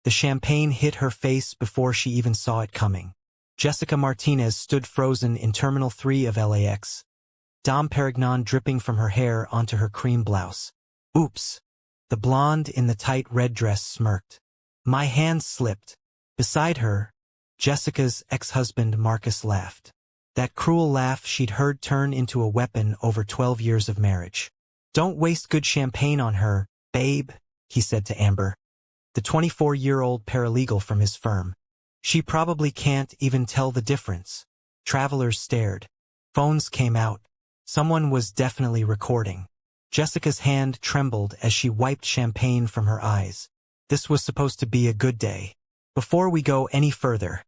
The champagne hit her face before she even saw it coming. Jessica Martinez stood frozen in Terminal 3 of LAX. Dom Perignon dripping from her hair onto her cream blouse. Oops. The blonde in the tight red dress smirked. My hand slipped. Beside her, Jessica's ex-husband Marcus laughed. That cruel laugh she'd heard turn into a weapon over 12 years of marriage. Don't waste good champagne on her, babe, he said to Amber, the 24-year-old paralegal from his firm. She probably can't even tell the difference. Travelers stared. Phones came out. Someone was definitely recording. Jessica's hand trembled as she wiped champagne from her eyes. This was supposed to be a good day. Before we go any further,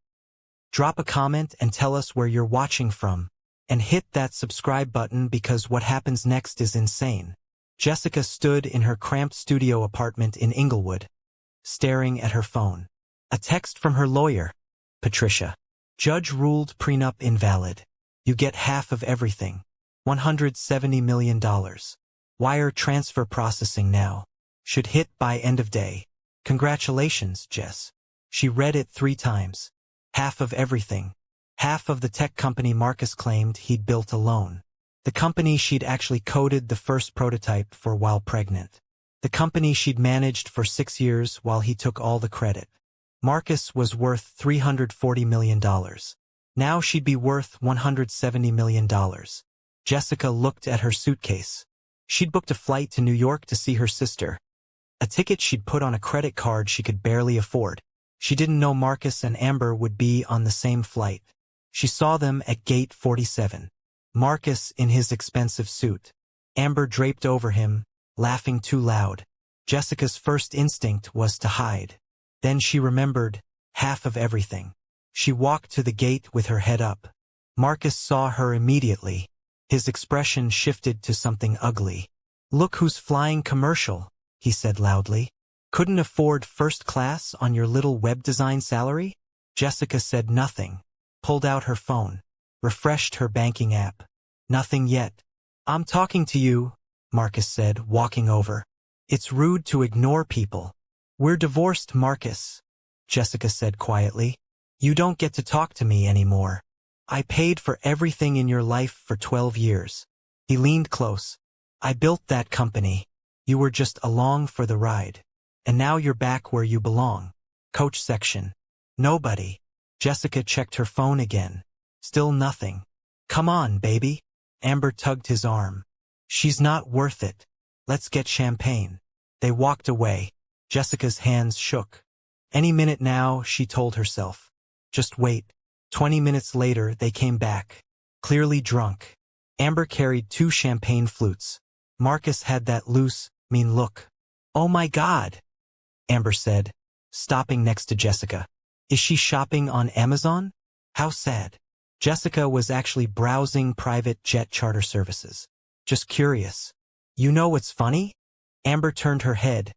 drop a comment and tell us where you're watching from. And hit that subscribe button because what happens next is insane. Jessica stood in her cramped studio apartment in Inglewood, staring at her phone. A text from her lawyer. Patricia. Judge ruled prenup invalid. You get half of everything. $170 million. Wire transfer processing now. Should hit by end of day. Congratulations, Jess. She read it 3 times. Half of everything. Half of the tech company Marcus claimed he'd built alone. The company she'd actually coded the first prototype for while pregnant. The company she'd managed for 6 years while he took all the credit. Marcus was worth $340 million. Now she'd be worth $170 million. Jessica looked at her suitcase. She'd booked a flight to New York to see her sister. A ticket she'd put on a credit card she could barely afford. She didn't know Marcus and Amber would be on the same flight. She saw them at gate 47. Marcus in his expensive suit. Amber draped over him, laughing too loud. Jessica's first instinct was to hide. Then she remembered half of everything. She walked to the gate with her head up. Marcus saw her immediately. His expression shifted to something ugly. Look who's flying commercial, he said loudly. Couldn't afford first class on your little web design salary? Jessica said nothing, pulled out her phone, refreshed her banking app. Nothing yet. I'm talking to you, Marcus said, walking over. It's rude to ignore people. We're divorced, Marcus, Jessica said quietly. You don't get to talk to me anymore. I paid for everything in your life for 12 years. He leaned close. I built that company. You were just along for the ride. And now you're back where you belong. Coach section. Nobody. Jessica checked her phone again. Still nothing. Come on, baby. Amber tugged his arm. She's not worth it. Let's get champagne. They walked away. Jessica's hands shook. Any minute now, she told herself. Just wait. 20 minutes later, they came back. Clearly drunk. Amber carried 2 champagne flutes. Marcus had that loose, mean look. Oh my God, Amber said, stopping next to Jessica. Is she shopping on Amazon? How sad. Jessica was actually browsing private jet charter services. Just curious. You know what's funny? Amber turned her head,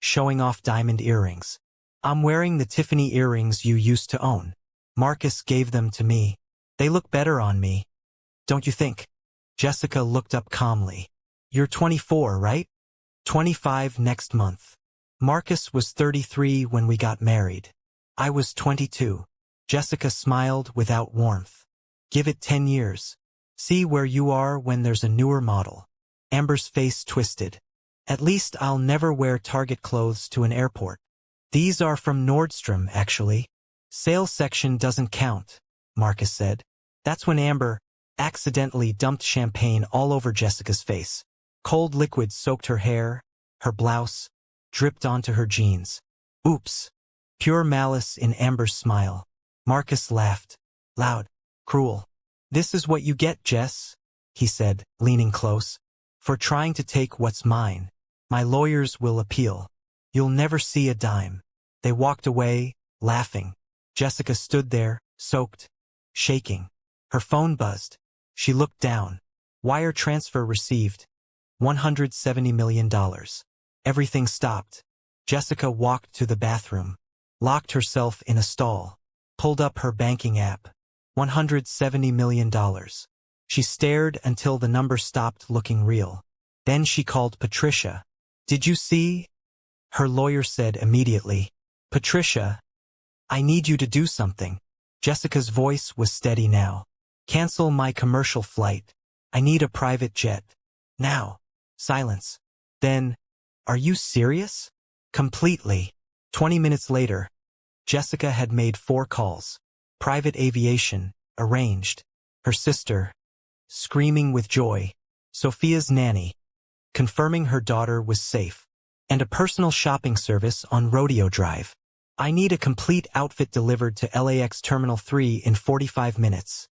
showing off diamond earrings. I'm wearing the Tiffany earrings you used to own. Marcus gave them to me. They look better on me. Don't you think? Jessica looked up calmly. You're 24, right? 25 next month. Marcus was 33 when we got married. I was 22. Jessica smiled without warmth. Give it 10 years. See where you are when there's a newer model. Amber's face twisted. At least I'll never wear Target clothes to an airport. These are from Nordstrom, actually. Sales section doesn't count, Marcus said. That's when Amber accidentally dumped champagne all over Jessica's face. Cold liquid soaked her hair, her blouse, dripped onto her jeans. Oops. Pure malice in Amber's smile. Marcus laughed. Loud. Cruel. This is what you get, Jess, he said, leaning close. For trying to take what's mine. My lawyers will appeal. You'll never see a dime. They walked away, laughing. Jessica stood there, soaked, shaking. Her phone buzzed. She looked down. Wire transfer received. $170 million. Everything stopped. Jessica walked to the bathroom, locked herself in a stall, pulled up her banking app. $170 million. She stared until the number stopped looking real. Then she called Patricia. Did you see? Her lawyer said immediately. Patricia, I need you to do something. Jessica's voice was steady now. Cancel my commercial flight. I need a private jet. Now. Silence. Then, are you serious? Completely. 20 minutes later, Jessica had made 4 calls. Private aviation, arranged. Her sister, screaming with joy. Sophia's nanny, confirming her daughter was safe. And a personal shopping service on Rodeo Drive. I need a complete outfit delivered to LAX Terminal 3 in 45 minutes,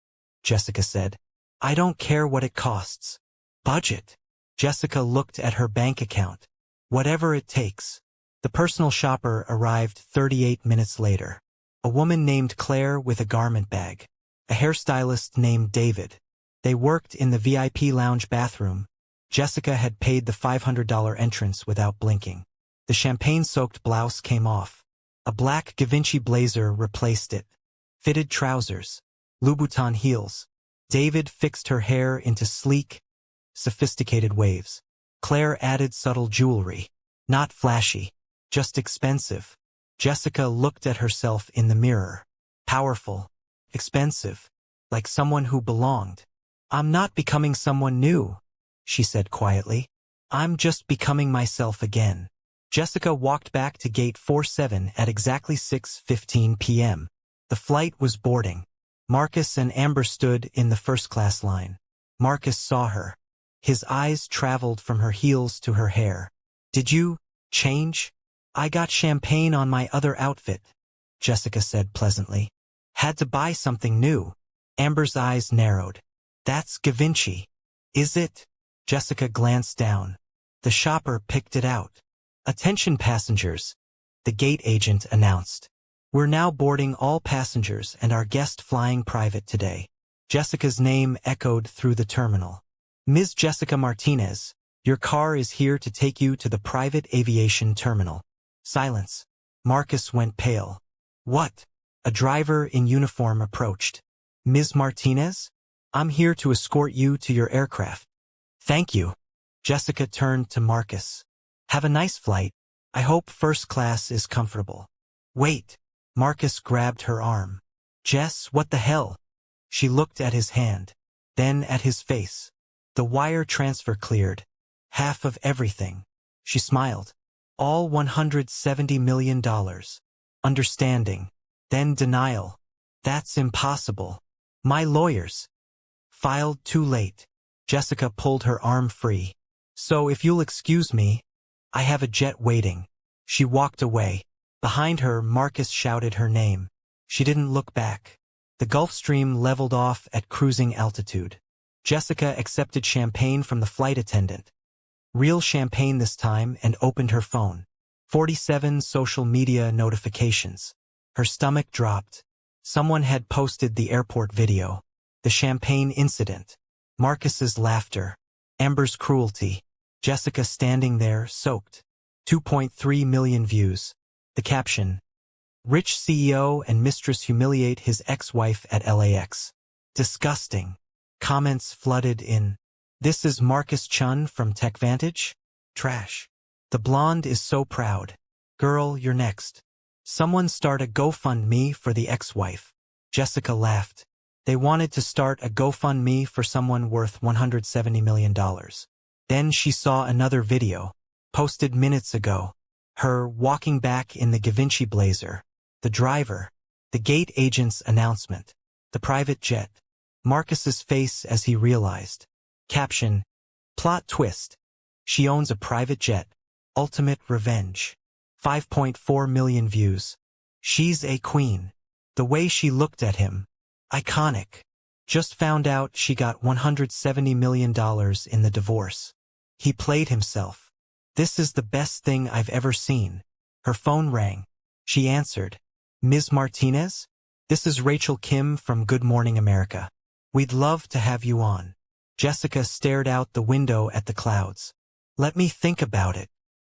Jessica said. I don't care what it costs. Budget. Jessica looked at her bank account. Whatever it takes. The personal shopper arrived 38 minutes later. A woman named Claire with a garment bag. A hairstylist named David. They worked in the VIP lounge bathroom. Jessica had paid the $500 entrance without blinking. The champagne-soaked blouse came off. A black Givenchy blazer replaced it. Fitted trousers. Louboutin heels. David fixed her hair into sleek, sophisticated waves. Claire added subtle jewelry. Not flashy. Just expensive. Jessica looked at herself in the mirror. Powerful. Expensive. Like someone who belonged. I'm not becoming someone new, she said quietly. I'm just becoming myself again. Jessica walked back to gate 47 at exactly 6:15 p.m. The flight was boarding. Marcus and Amber stood in the first-class line. Marcus saw her. His eyes traveled from her heels to her hair. Did you change? I got champagne on my other outfit, Jessica said pleasantly. Had to buy something new. Amber's eyes narrowed. That's Givenchy. Is it? Jessica glanced down. The shopper picked it out. Attention passengers, the gate agent announced. We're now boarding all passengers and our guest flying private today. Jessica's name echoed through the terminal. Ms. Jessica Martinez, your car is here to take you to the private aviation terminal. Silence. Marcus went pale. What? A driver in uniform approached. Ms. Martinez? I'm here to escort you to your aircraft. Thank you. Jessica turned to Marcus. Have a nice flight. I hope first class is comfortable. Wait. Marcus grabbed her arm. Jess, what the hell? She looked at his hand. Then at his face. The wire transfer cleared. Half of everything. She smiled. All $170 million. Understanding. Then denial. That's impossible. My lawyers. Filed too late. Jessica pulled her arm free. So if you'll excuse me, I have a jet waiting. She walked away. Behind her, Marcus shouted her name. She didn't look back. The Gulfstream leveled off at cruising altitude. Jessica accepted champagne from the flight attendant. Real champagne this time, and opened her phone. 47 social media notifications. Her stomach dropped. Someone had posted the airport video. The champagne incident. Marcus's laughter. Amber's cruelty. Jessica standing there, soaked. 2.3 million views. The caption. Rich CEO and Mistress humiliate his ex-wife at LAX. Disgusting. Comments flooded in. This is Marcus Chun from TechVantage? Trash. The blonde is so proud. Girl, you're next. Someone start a GoFundMe for the ex-wife. Jessica laughed. They wanted to start a GoFundMe for someone worth $170 million. Then she saw another video, posted minutes ago. Her walking back in the Givenchy blazer. The driver. The gate agent's announcement. The private jet. Marcus's face as he realized. Caption. Plot twist. She owns a private jet. Ultimate revenge. 5.4 million views. She's a queen. The way she looked at him. Iconic. Just found out she got $170 million in the divorce. He played himself. This is the best thing I've ever seen. Her phone rang. She answered. Ms. Martinez? This is Rachel Kim from Good Morning America. We'd love to have you on. Jessica stared out the window at the clouds. Let me think about it.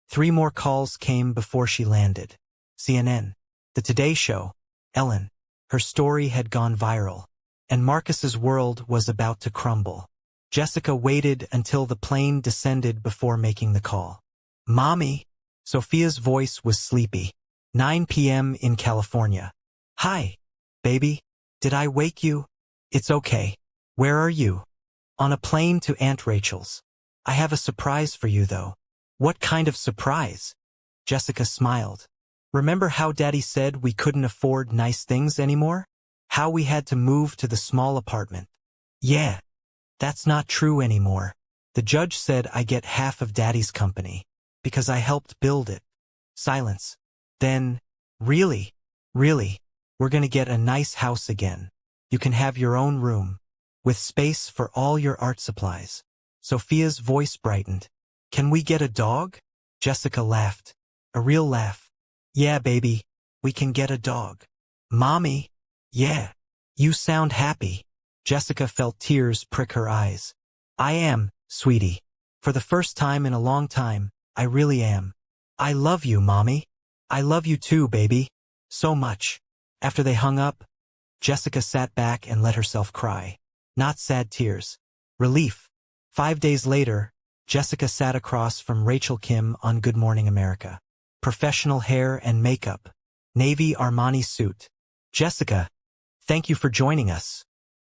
3 more calls came before she landed. CNN. The Today Show. Ellen. Her story had gone viral. And Marcus's world was about to crumble. Jessica waited until the plane descended before making the call. Mommy. Sophia's voice was sleepy. 9 p.m. in California. Hi, baby. Did I wake you? It's okay. Where are you? On a plane to Aunt Rachel's. I have a surprise for you though. What kind of surprise? Jessica smiled. Remember how Daddy said we couldn't afford nice things anymore? How we had to move to the small apartment? Yeah. That's not true anymore. The judge said I get half of Daddy's company, because I helped build it. Silence. Then, really, we're gonna get a nice house again. You can have your own room, with space for all your art supplies. Sophia's voice brightened. Can we get a dog? Jessica laughed. A real laugh. Yeah, baby, we can get a dog. Mommy? Yeah. You sound happy. Jessica felt tears prick her eyes. I am, sweetie. For the first time in a long time, I really am. I love you, Mommy. I love you too, baby. So much. After they hung up, Jessica sat back and let herself cry. Not sad tears. Relief. 5 days later, Jessica sat across from Rachel Kim on Good Morning America. Professional hair and makeup. Navy Armani suit. Jessica, thank you for joining us,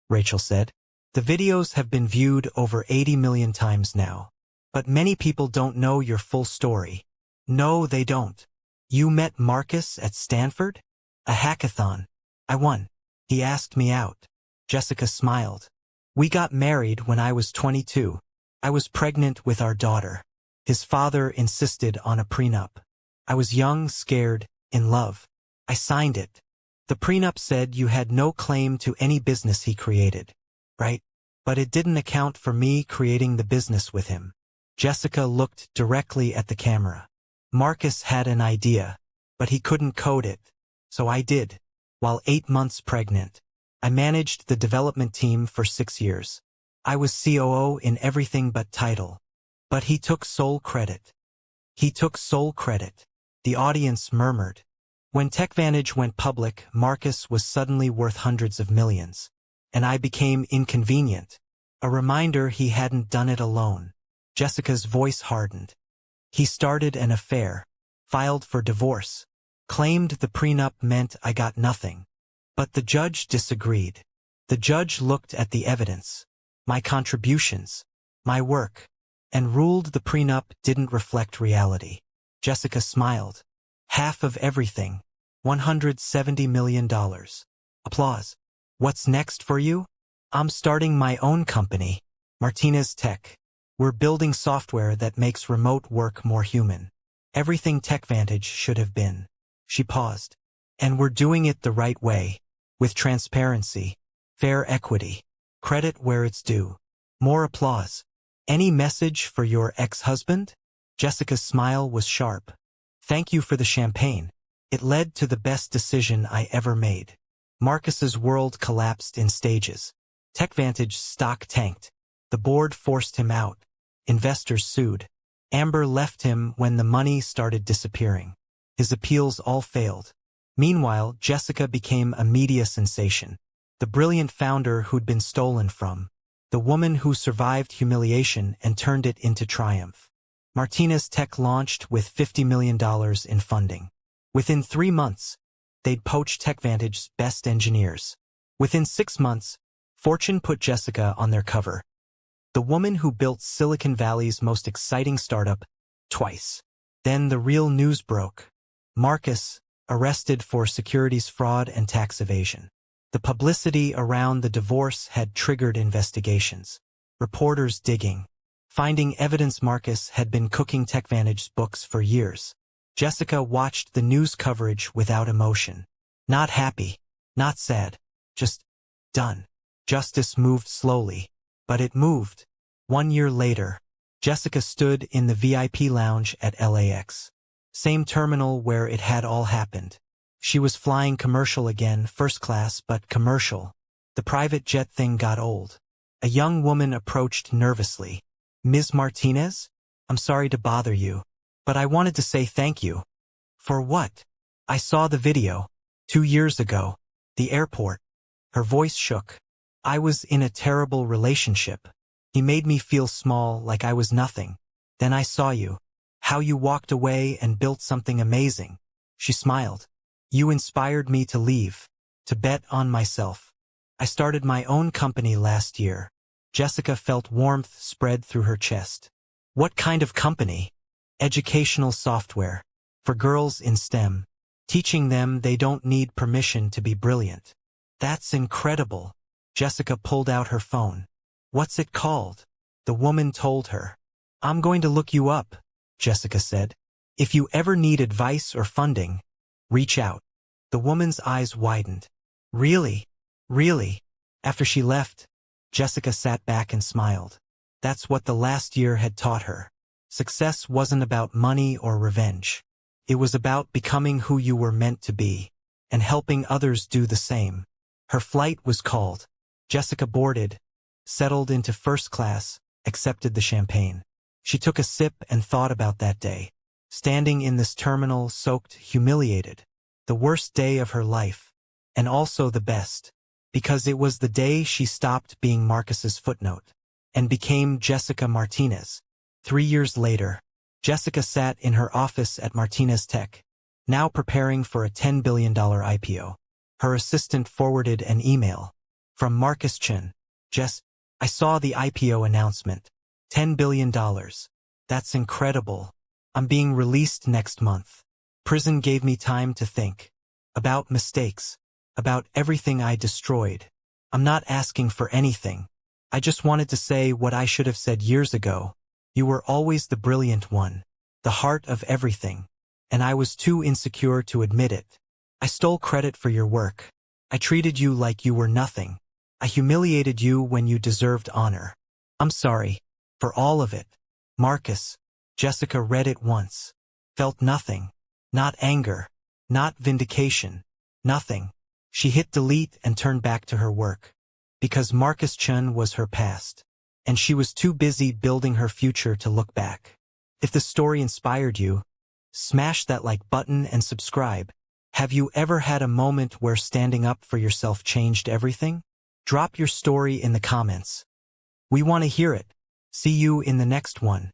Rachel said. The videos have been viewed over 80 million times now. But many people don't know your full story. No, they don't. You met Marcus at Stanford? A hackathon. I won. He asked me out. Jessica smiled. We got married when I was 22. I was pregnant with our daughter. His father insisted on a prenup. I was young, scared, in love. I signed it. The prenup said you had no claim to any business he created. Right? But it didn't account for me creating the business with him. Jessica looked directly at the camera. Marcus had an idea, but he couldn't code it. So I did. While 8 months pregnant, I managed the development team for 6 years. I was COO in everything but title. But he took sole credit. He took sole credit. The audience murmured. When TechVantage went public, Marcus was suddenly worth hundreds of millions. And I became inconvenient. A reminder he hadn't done it alone. Jessica's voice hardened. He started an affair, filed for divorce, claimed the prenup meant I got nothing. But the judge disagreed. The judge looked at the evidence, my contributions, my work, and ruled the prenup didn't reflect reality. Jessica smiled. Half of everything. $170 million. Applause. What's next for you? I'm starting my own company, Martinez Tech. We're building software that makes remote work more human. Everything TechVantage should have been. She paused. And we're doing it the right way. With transparency, fair equity, credit where it's due. More applause. Any message for your ex-husband? Jessica's smile was sharp. Thank you for the champagne. It led to the best decision I ever made. Marcus's world collapsed in stages. TechVantage's stock tanked. The board forced him out. Investors sued. Amber left him when the money started disappearing. His appeals all failed. Meanwhile, Jessica became a media sensation. The brilliant founder who'd been stolen from. The woman who survived humiliation and turned it into triumph. Martinez Tech launched with $50 million in funding. Within 3 months, they'd poached TechVantage's best engineers. Within 6 months, Fortune put Jessica on their cover. The woman who built Silicon Valley's most exciting startup, twice. Then the real news broke. Marcus, arrested for securities fraud and tax evasion. The publicity around the divorce had triggered investigations. Reporters digging. Finding evidence Marcus had been cooking TechVantage's books for years. Jessica watched the news coverage without emotion. Not happy. Not sad. Just done. Justice moved slowly. But it moved. 1 year later, Jessica stood in the VIP lounge at LAX. Same terminal where it had all happened. She was flying commercial again, first class but commercial. The private jet thing got old. A young woman approached nervously. Ms. Martinez? I'm sorry to bother you, but I wanted to say thank you. For what? I saw the video. 2 years ago. The airport. Her voice shook. I was in a terrible relationship. He made me feel small, like I was nothing. Then I saw you. How you walked away and built something amazing. She smiled. You inspired me to leave, to bet on myself. I started my own company last year. Jessica felt warmth spread through her chest. What kind of company? Educational software. For girls in STEM. Teaching them they don't need permission to be brilliant. That's incredible. Jessica pulled out her phone. What's it called? The woman told her. I'm going to look you up, Jessica said. If you ever need advice or funding, reach out. The woman's eyes widened. Really? Really? After she left, Jessica sat back and smiled. That's what the last year had taught her. Success wasn't about money or revenge. It was about becoming who you were meant to be, and helping others do the same. Her flight was called. Jessica boarded, settled into first class, accepted the champagne. She took a sip and thought about that day. Standing in this terminal, soaked, humiliated. The worst day of her life. And also the best. Because it was the day she stopped being Marcus's footnote. And became Jessica Martinez. 3 years later, Jessica sat in her office at Martinez Tech, now preparing for a $10 billion IPO. Her assistant forwarded an email. From Marcus Chen. Jess, I saw the IPO announcement. $10 billion. That's incredible. I'm being released next month. Prison gave me time to think. About mistakes. About everything I destroyed. I'm not asking for anything. I just wanted to say what I should have said years ago. You were always the brilliant one, the heart of everything, and I was too insecure to admit it. I stole credit for your work. I treated you like you were nothing. I humiliated you when you deserved honor. I'm sorry. For all of it. Marcus. Jessica read it once. Felt nothing. Not anger. Not vindication. Nothing. She hit delete and turned back to her work. Because Marcus Chen was her past. And she was too busy building her future to look back. If the story inspired you, smash that like button and subscribe. Have you ever had a moment where standing up for yourself changed everything? Drop your story in the comments. We want to hear it. See you in the next one.